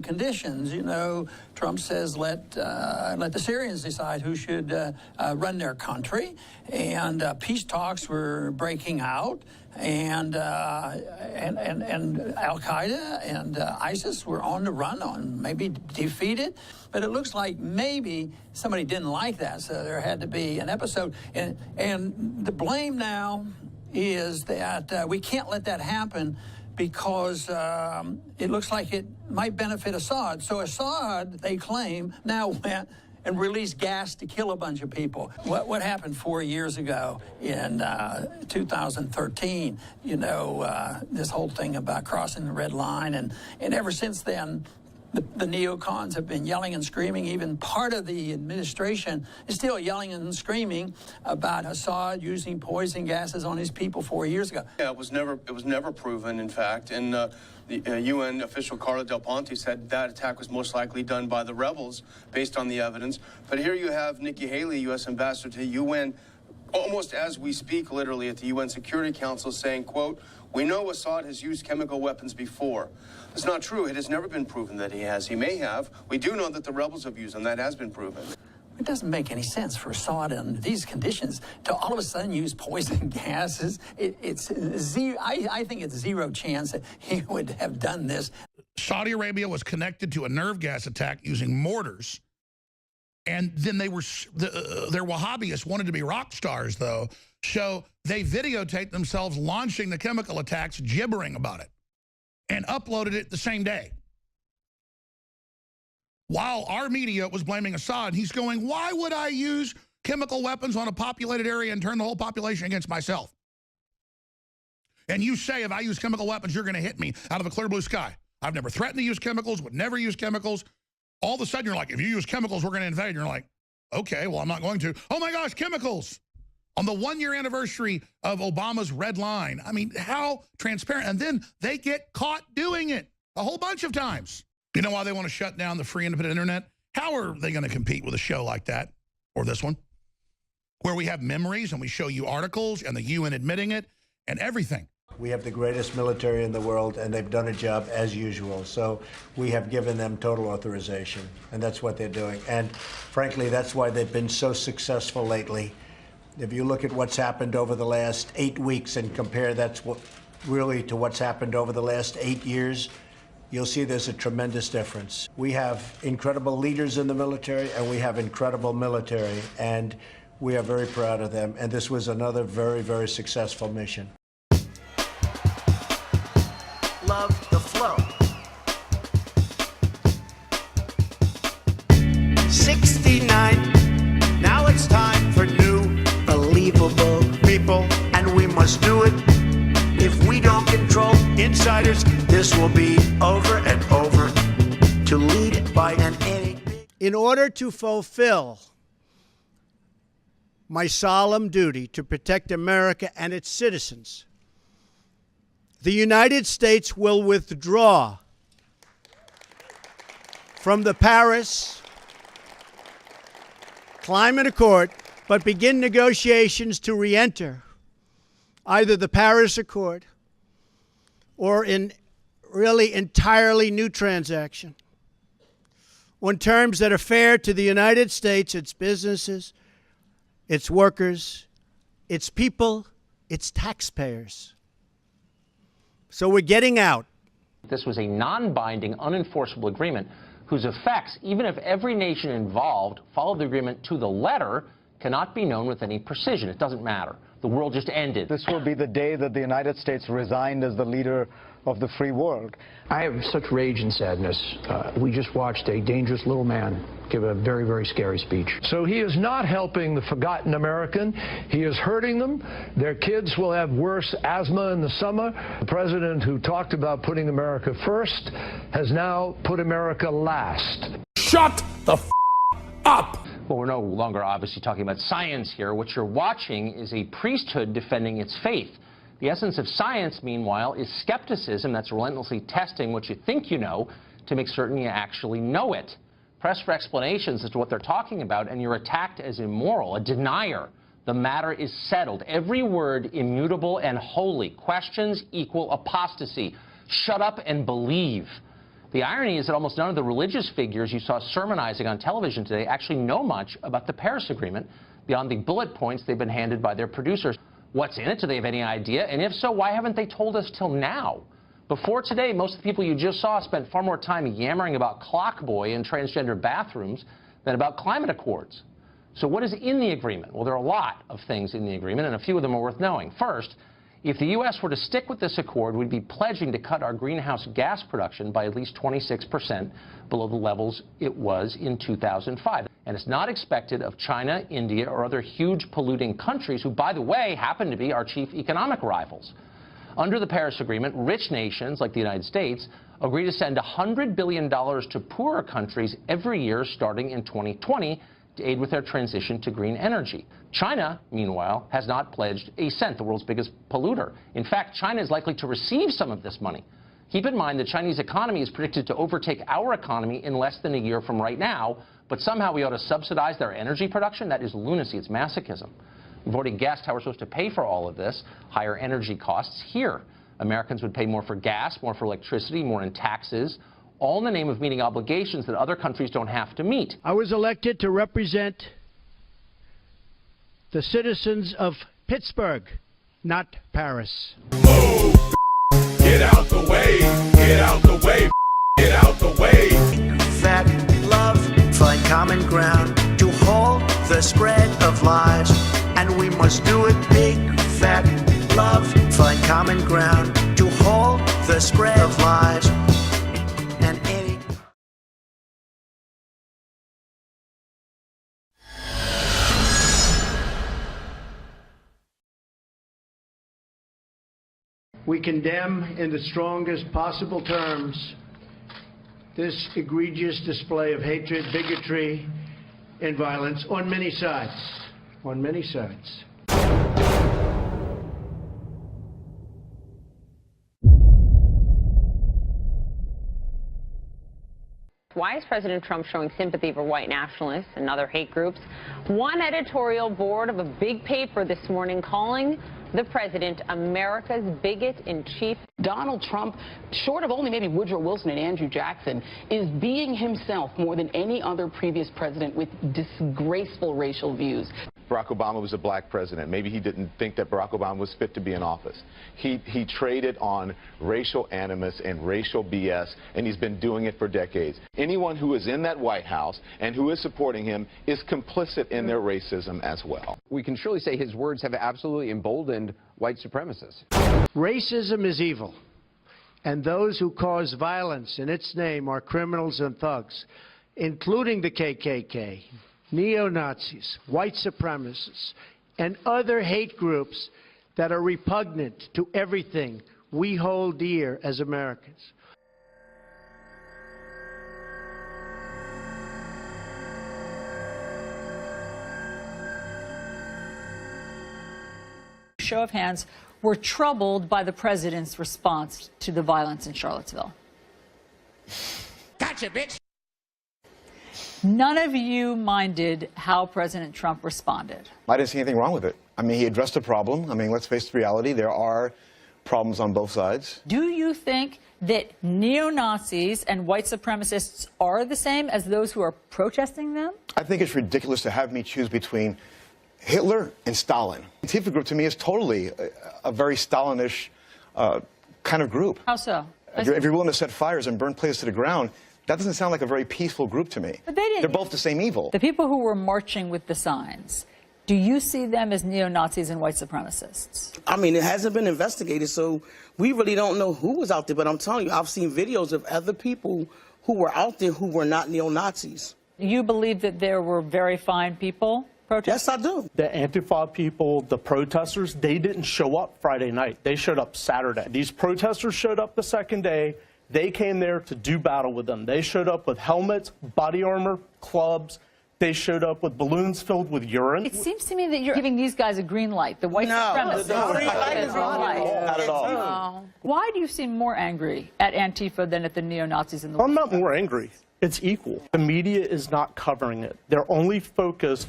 conditions. You know, Trump says let the Syrians decide who should run their country, and peace talks were breaking out, and Al-Qaeda and ISIS were on the run, on maybe defeated. But it looks like maybe somebody didn't like that, so there had to be an episode. And the blame now is that we can't let that happen because it looks like it might benefit Assad. So Assad, they claim, now went and released gas to kill a bunch of people. What happened 4 years ago in 2013, you know, this whole thing about crossing the red line, and ever since then, the neocons have been yelling and screaming. Even part of the administration is still yelling and screaming about Assad using poison gases on his people 4 years ago. Yeah, it was never proven, in fact. And the UN official Carla Del Ponte said that attack was most likely done by the rebels based on the evidence. But here you have Nikki Haley, U.S. ambassador to the UN, almost as we speak, literally, at the UN Security Council saying, quote, "We know Assad has used chemical weapons before." It's not true. It has never been proven that he has. He may have. We do know that the rebels have used them. That has been proven. It doesn't make any sense for Assad in these conditions to all of a sudden use poison gases. It's zero. I think it's zero chance that he would have done this. Saudi Arabia was connected to a nerve gas attack using mortars. And then their Wahhabists wanted to be rock stars, though. So they videotaped themselves launching the chemical attacks, gibbering about it, and uploaded it the same day. While our media was blaming Assad, he's going, why would I use chemical weapons on a populated area and turn the whole population against myself? And you say, if I use chemical weapons, you're going to hit me out of a clear blue sky. I've never threatened to use chemicals, would never use chemicals. All of a sudden, you're like, if you use chemicals, we're going to invade. And you're like, okay, well, I'm not going to. Oh, my gosh, chemicals. On the 1-year anniversary of Obama's red line. I mean, how transparent. And then they get caught doing it a whole bunch of times. You know why they want to shut down the free independent internet? How are they going to compete with a show like that, or this one, where we have memories and we show you articles and the UN admitting it and everything? We have the greatest military in the world, and they've done a job as usual. So we have given them total authorization, and that's what they're doing. And frankly, that's why they've been so successful lately. If you look at what's happened over the last 8 weeks and compare that's what really to what's happened over the last 8 years, you'll see there's a tremendous difference. We have incredible leaders in the military, and we have incredible military, and we are very proud of them. And this was another very, very successful mission. Love the flow. 69. Now it's time for new, believable people, and we must do it. If we don't control insiders, this will be over and over. To lead by an any. In order to fulfill my solemn duty to protect America and its citizens, the United States will withdraw from the Paris Climate Accord, but begin negotiations to re-enter either the Paris Accord or in really entirely new transaction on terms that are fair to the United States, its businesses, its workers, its people, its taxpayers. So we're getting out. This was a non-binding, unenforceable agreement whose effects, even if every nation involved followed the agreement to the letter, cannot be known with any precision. It doesn't matter. The world just ended. This will be the day that the United States resigned as the leader of the free world. I have such rage and sadness. We just watched a dangerous little man give a very, very scary speech. So he is not helping the forgotten American. He is hurting them. Their kids will have worse asthma in the summer. The president who talked about putting America first has now put America last. Shut the f up! Well, we're no longer obviously talking about science here. What you're watching is a priesthood defending its faith. The essence of science, meanwhile, is skepticism that's relentlessly testing what you think you know to make certain you actually know it. Press for explanations as to what they're talking about, and you're attacked as immoral, a denier. The matter is settled. Every word immutable and holy. Questions equal apostasy. Shut up and believe. The irony is that almost none of the religious figures you saw sermonizing on television today actually know much about the Paris Agreement beyond the bullet points they've been handed by their producers. What's in it? Do they have any idea? And if so, why haven't they told us till now? Before today, most of the people you just saw spent far more time yammering about Clockboy and transgender bathrooms than about climate accords. So what is in the agreement? Well, there are a lot of things in the agreement, and a few of them are worth knowing. First, if the U.S. were to stick with this accord, we'd be pledging to cut our greenhouse gas production by at least 26% below the levels it was in 2005. And it's not expected of China, India, or other huge polluting countries who, by the way, happen to be our chief economic rivals. Under the Paris Agreement, rich nations like the United States agree to send $100 billion to poorer countries every year starting in 2020 to aid with their transition to green energy. China, meanwhile, has not pledged a cent, the world's biggest polluter. In fact, China is likely to receive some of this money. Keep in mind the Chinese economy is predicted to overtake our economy in less than a year from right now, but somehow we ought to subsidize their energy production? That is lunacy. It's masochism. We've already guessed how we're supposed to pay for all of this, higher energy costs here. Americans would pay more for gas, more for electricity, more in taxes, all in the name of meeting obligations that other countries don't have to meet. I was elected to represent the citizens of Pittsburgh, not Paris. Move! Get out the way! Get out the way! Get out the way! Fat love, find common ground to halt the spread of lies. And we must do it big. Fat love, find common ground to halt the spread of lies. And any We condemn in the strongest possible terms this egregious display of hatred, bigotry, and violence on many sides. On many sides. Why is President Trump showing sympathy for white nationalists and other hate groups? One editorial board of a big paper this morning calling the president America's bigot-in-chief. Donald Trump, short of only maybe Woodrow Wilson and Andrew Jackson, is being himself more than any other previous president with disgraceful racial views. Barack Obama was a black president. Maybe he didn't think that Barack Obama was fit to be in office. He traded on racial animus and racial BS, and he's been doing it for decades. Anyone who is in that White House and who is supporting him is complicit in their racism as well. We can surely say his words have absolutely emboldened white supremacists. Racism is evil, and those who cause violence in its name are criminals and thugs, including the KKK. Neo-Nazis, white supremacists, and other hate groups that are repugnant to everything we hold dear as Americans. Show of hands, were troubled by the president's response to the violence in Charlottesville. Gotcha, bitch! None of you minded how President Trump responded. I didn't see anything wrong with it. I mean, he addressed a problem. I mean, let's face the reality. There are problems on both sides. Do you think that neo-Nazis and white supremacists are the same as those who are protesting them? I think it's ridiculous to have me choose between Hitler and Stalin. The Antifa group, to me, is totally a very Stalinish kind of group. How so? If you're willing to set fires and burn places to the ground, that doesn't sound like a very peaceful group to me. But they didn't. They're both the same evil. The people who were marching with the signs, do you see them as neo-Nazis and white supremacists? I mean, it hasn't been investigated, so we really don't know who was out there. But I'm telling you, I've seen videos of other people who were out there who were not neo-Nazis. You believe that there were very fine people protesting? Yes, I do. The Antifa people, the protesters, they didn't show up Friday night. They showed up Saturday. These protesters showed up the second day. They came there to do battle with them. They showed up with helmets, body armor, clubs. They showed up with balloons filled with urine. It seems to me that you're giving these guys a green light. The white supremacists. Not at all. Why do you seem more angry at Antifa than at the neo-Nazis in the I'm not more angry. It's equal. The media is not covering it. They're only focused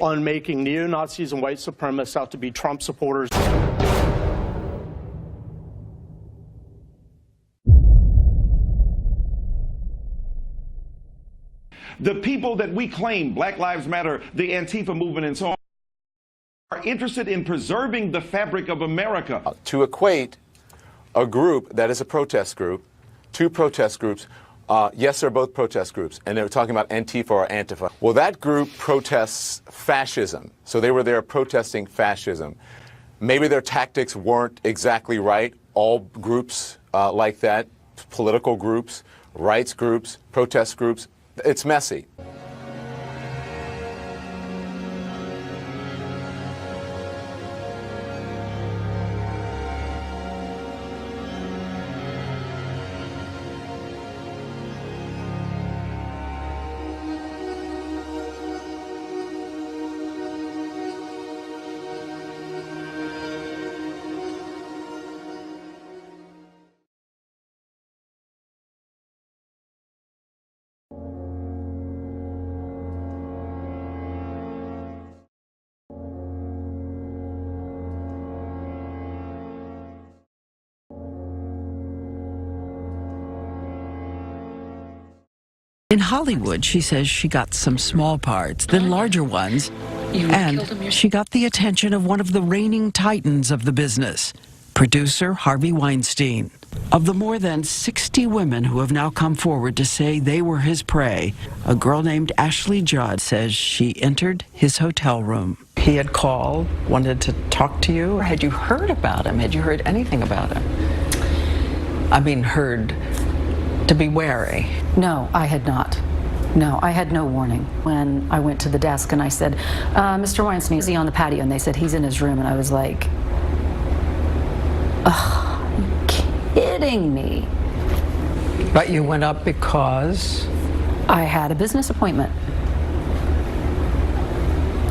on making neo-Nazis and white supremacists out to be Trump supporters. The people that we claim, Black Lives Matter, the Antifa movement and so on, are interested in preserving the fabric of America. To equate a group that is a protest group, two protest groups, yes, they're both protest groups, and they were talking about Antifa or Antifa. Well, that group protests fascism, so they were there protesting fascism. Maybe their tactics weren't exactly right. All groups like that, political groups, rights groups, protest groups, it's messy. In Hollywood, she says she got some small parts, then larger ones, and she got the attention of one of the reigning titans of the business, producer Harvey Weinstein. Of the more than 60 women who have now come forward to say they were his prey, a girl named Ashley Judd says she entered his hotel room. He had called, wanted to talk to you. Had you heard about him? Had you heard anything about him? I mean, heard to be wary. No, I had not. No, I had no warning. When I went to the desk and I said, Mr. Weinstein, is he on the patio? And they said, he's in his room. And I was like, ugh, are you kidding me? But you went up because? I had a business appointment.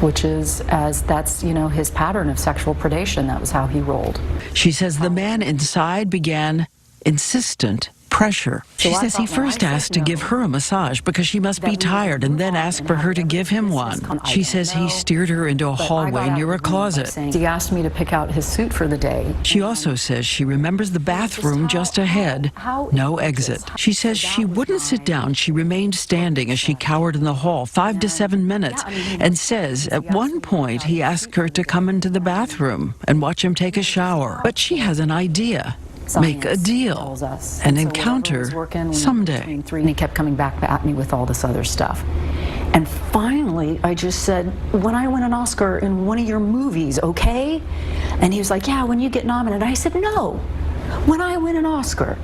Which is, that's, his pattern of sexual predation. That was how he rolled. She says the man inside began insistent pressure. She says he first asked to give her a massage because she must be tired and then asked for her to give him one. She says he steered her into a hallway near a closet. He asked me to pick out his suit for the day. She also says she remembers the bathroom just ahead, no exit. She says she wouldn't sit down. She remained standing as she cowered in the hall 5 to 7 minutes and says at one point he asked her to come into the bathroom and watch him take a shower. But she has an idea. Make a deal, an encounter someday. And he kept coming back at me with all this other stuff. And finally, I just said, when I win an Oscar in one of your movies, okay? And he was like, yeah, when you get nominated. I said, no, when I win an Oscar.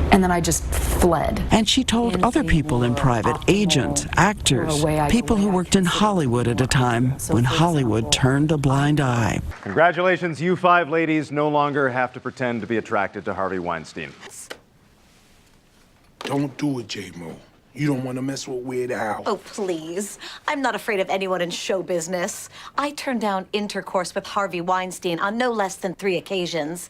And then I just fled. And she told other people in private, agents, actors, people who worked in Hollywood at a time when Hollywood turned a blind eye. Congratulations, you 5 ladies no longer have to pretend to be attracted to Harvey Weinstein. Don't do it, J-Mo. You don't want to mess with Weird Al. Oh, please. I'm not afraid of anyone in show business. I turned down intercourse with Harvey Weinstein on no less than 3 occasions.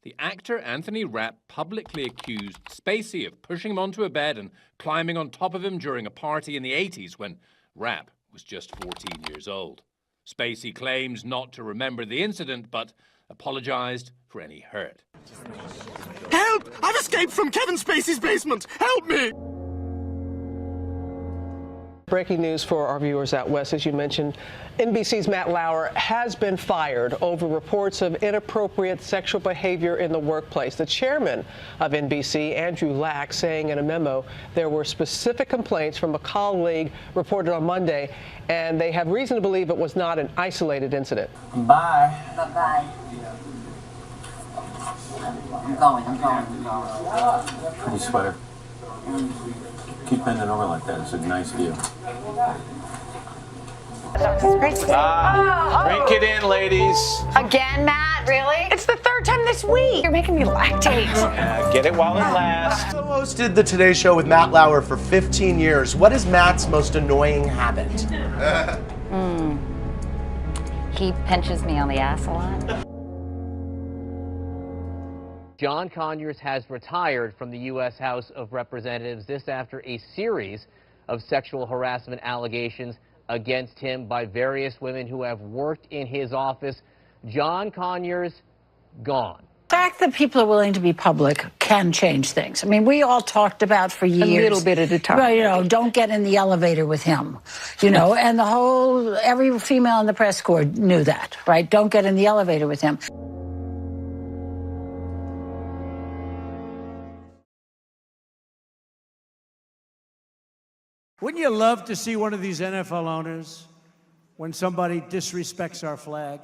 The actor Anthony Rapp publicly accused Spacey of pushing him onto a bed and climbing on top of him during a party in the 80s when Rapp was just 14 years old. Spacey claims not to remember the incident, but apologized for any hurt. Help! I've escaped from Kevin Spacey's basement! Help me! Breaking news for our viewers out west, as you mentioned, NBC's Matt Lauer has been fired over reports of inappropriate sexual behavior in the workplace. The chairman of NBC, Andrew Lack, saying in a memo there were specific complaints from a colleague reported on Monday, and they have reason to believe it was not an isolated incident. Bye. Bye-bye. I'm going. Pretty sweater. Keep bending over like that. It's a nice view. Drink it in, ladies. Again, Matt? Really? It's the 3rd time this week. You're making me lactate. Get it while it lasts. I hosted the Today Show with Matt Lauer for 15 years. What is Matt's most annoying habit? He pinches me on the ass a lot. John Conyers has retired from the U.S. House of Representatives, this after a series of sexual harassment allegations against him by various women who have worked in his office. John Conyers, gone. The fact that people are willing to be public can change things. I mean, we all talked about for years. A little bit at a time. Well, you know, don't get in the elevator with him, you know, and every female in the press corps knew that, right? Don't get in the elevator with him. Wouldn't you love to see one of these NFL owners, when somebody disrespects our flag,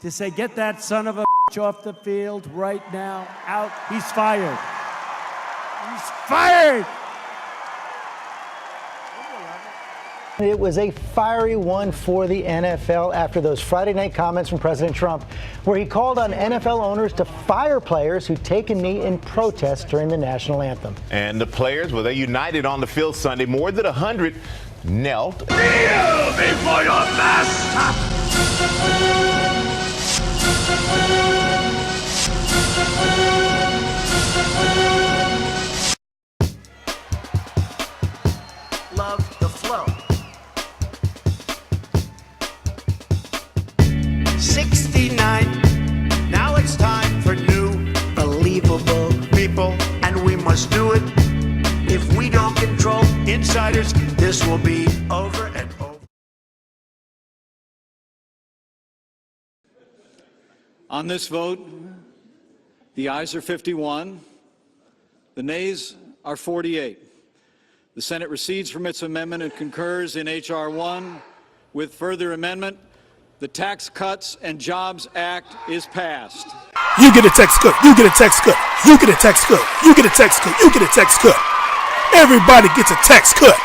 to say, get that son of a off the field right now, out, he's fired. He's fired! It was a fiery one for the NFL after those Friday night comments from President Trump, where he called on NFL owners to fire players who take a knee in protest during the national anthem. And the players, well, they united on the field Sunday. More than 100 knelt. Kneel before your master! Love the flow. 69. Now it's time for new, believable people, and we must do it. If we don't control insiders, this will be over and over. On this vote, the ayes are 51, the nays are 48. The Senate recedes from its amendment and concurs in H.R. 1. With further amendment, the Tax Cuts and Jobs Act is passed. You get a tax cut. You get a tax cut. You get a tax cut. You get a tax cut. You get a tax cut. Everybody gets a tax cut.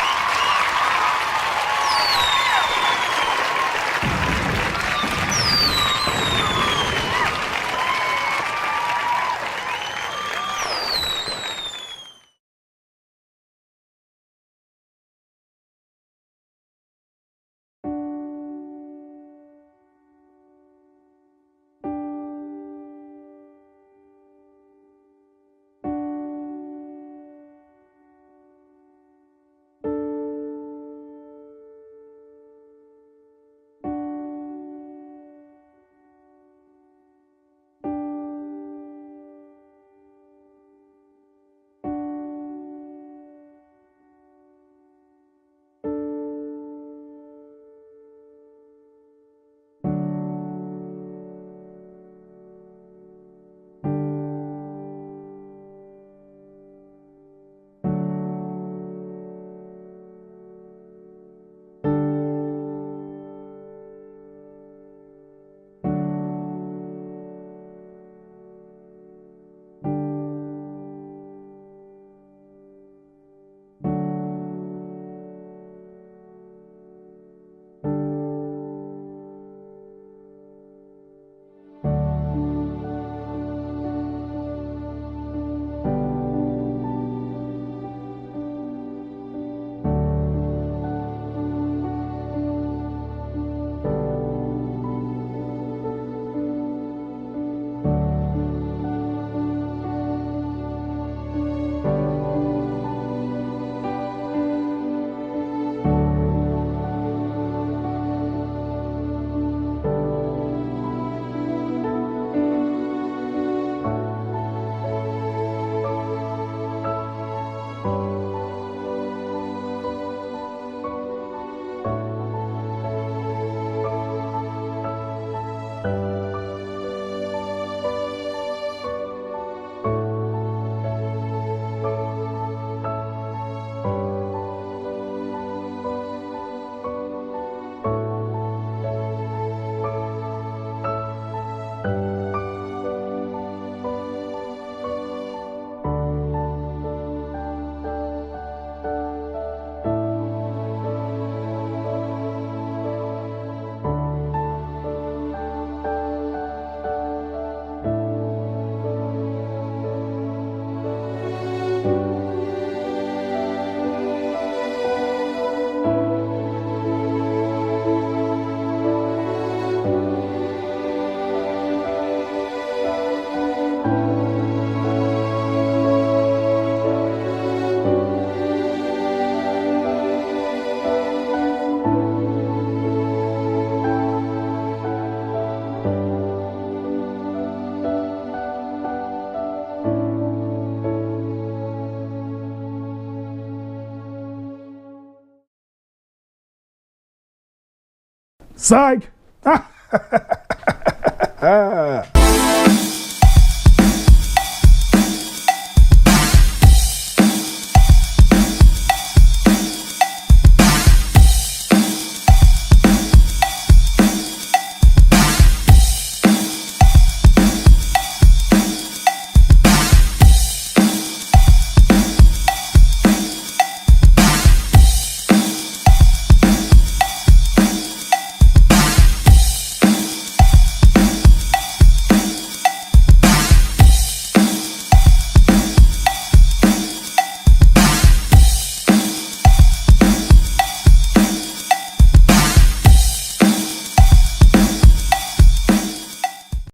Psych.